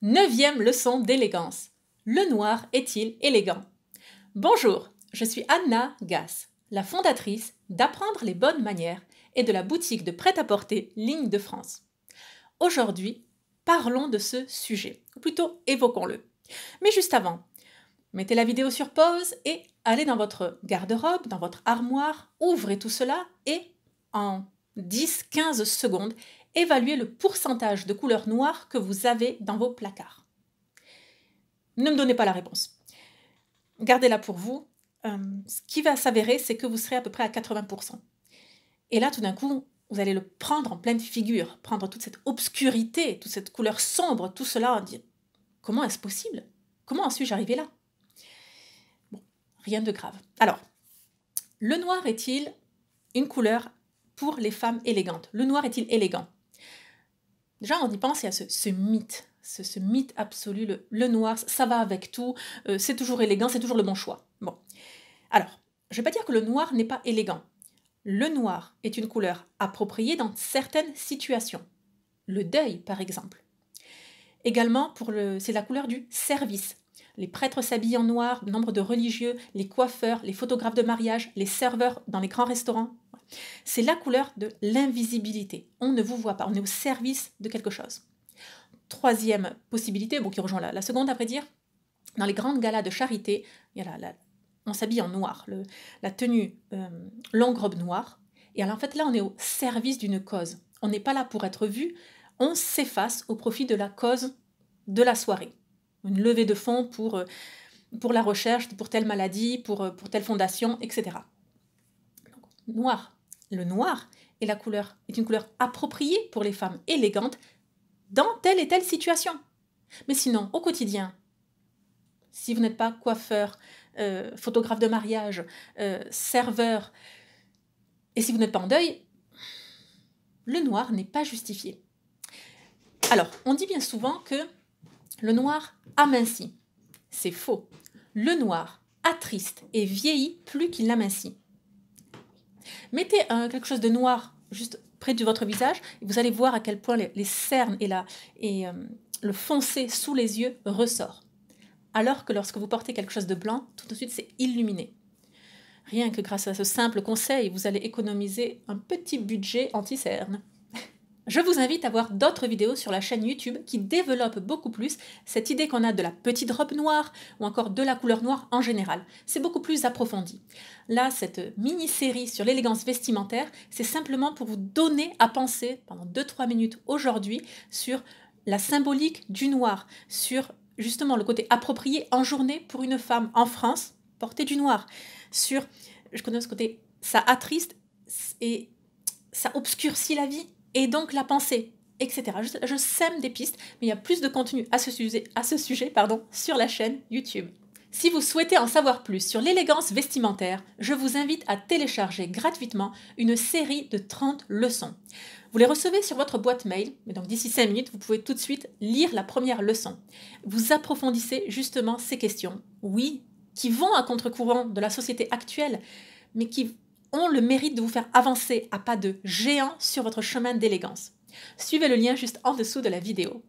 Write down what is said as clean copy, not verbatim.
Neuvième leçon d'élégance. Le noir est-il élégant? Bonjour, je suis Anna Gass, la fondatrice d'Apprendre les bonnes manières et de la boutique de prêt-à-porter Ligne de France. Aujourd'hui, parlons de ce sujet, ou plutôt évoquons-le. Mais juste avant, mettez la vidéo sur pause et allez dans votre garde-robe, dans votre armoire, ouvrez tout cela et en 10-15 secondes, évaluez le pourcentage de couleur noire que vous avez dans vos placards. Ne me donnez pas la réponse. Gardez-la pour vous. Ce qui va s'avérer, c'est que vous serez à peu près à 80%. Et là, tout d'un coup, vous allez le prendre en pleine figure, prendre toute cette obscurité, toute cette couleur sombre, tout cela, dire comment est-ce possible? Comment en suis-je arrivé là? Bon, rien de grave. Alors, le noir est-il une couleur pour les femmes élégantes? Le noir est-il élégant? Déjà, on y pense, il y a ce mythe, ce mythe absolu, le noir, ça va avec tout, c'est toujours élégant, c'est toujours le bon choix. Bon, alors, je ne vais pas dire que le noir n'est pas élégant. Le noir est une couleur appropriée dans certaines situations. Le deuil, par exemple. Également, c'est la couleur du service. Les prêtres s'habillent en noir, nombre de religieux, les coiffeurs, les photographes de mariage, les serveurs dans les grands restaurants. C'est la couleur de l'invisibilité. On ne vous voit pas, on est au service de quelque chose. Troisième possibilité, qui rejoint la seconde à vrai dire, dans les grandes galas de charité, on s'habille en noir, la tenue longue robe noire, et alors en fait là on est au service d'une cause. On n'est pas là pour être vu, on s'efface au profit de la cause de la soirée. Une levée de fonds pour la recherche, pour telle maladie, pour telle fondation, etc. Donc, noir. Le noir est une couleur appropriée pour les femmes élégantes dans telle et telle situation. Mais sinon, au quotidien, si vous n'êtes pas coiffeur, photographe de mariage, serveur, et si vous n'êtes pas en deuil, le noir n'est pas justifié. Alors, on dit bien souvent que le noir amincit. C'est faux. Le noir attriste et vieillit plus qu'il n'amincit. Mettez quelque chose de noir juste près de votre visage et vous allez voir à quel point les cernes et le foncé sous les yeux ressort. Alors que lorsque vous portez quelque chose de blanc, tout de suite c'est illuminé. Rien que grâce à ce simple conseil, vous allez économiser un petit budget anti-cerne. Je vous invite à voir d'autres vidéos sur la chaîne YouTube qui développent beaucoup plus cette idée qu'on a de la petite robe noire ou encore de la couleur noire en général. C'est beaucoup plus approfondi. Là, cette mini-série sur l'élégance vestimentaire, c'est simplement pour vous donner à penser pendant 2-3 minutes aujourd'hui sur la symbolique du noir, sur justement le côté approprié en journée pour une femme en France, porter du noir. Je connais ce côté, ça attriste et ça obscurcit la vie. Et donc la pensée, etc. Je sème des pistes, mais il y a plus de contenu à ce sujet sur la chaîne YouTube. Si vous souhaitez en savoir plus sur l'élégance vestimentaire, je vous invite à télécharger gratuitement une série de 30 leçons. Vous les recevez sur votre boîte mail, mais donc d'ici 5 minutes, vous pouvez tout de suite lire la première leçon. Vous approfondissez justement ces questions, oui, qui vont à contre-courant de la société actuelle, mais qui ont le mérite de vous faire avancer à pas de géant sur votre chemin d'élégance. Suivez le lien juste en dessous de la vidéo.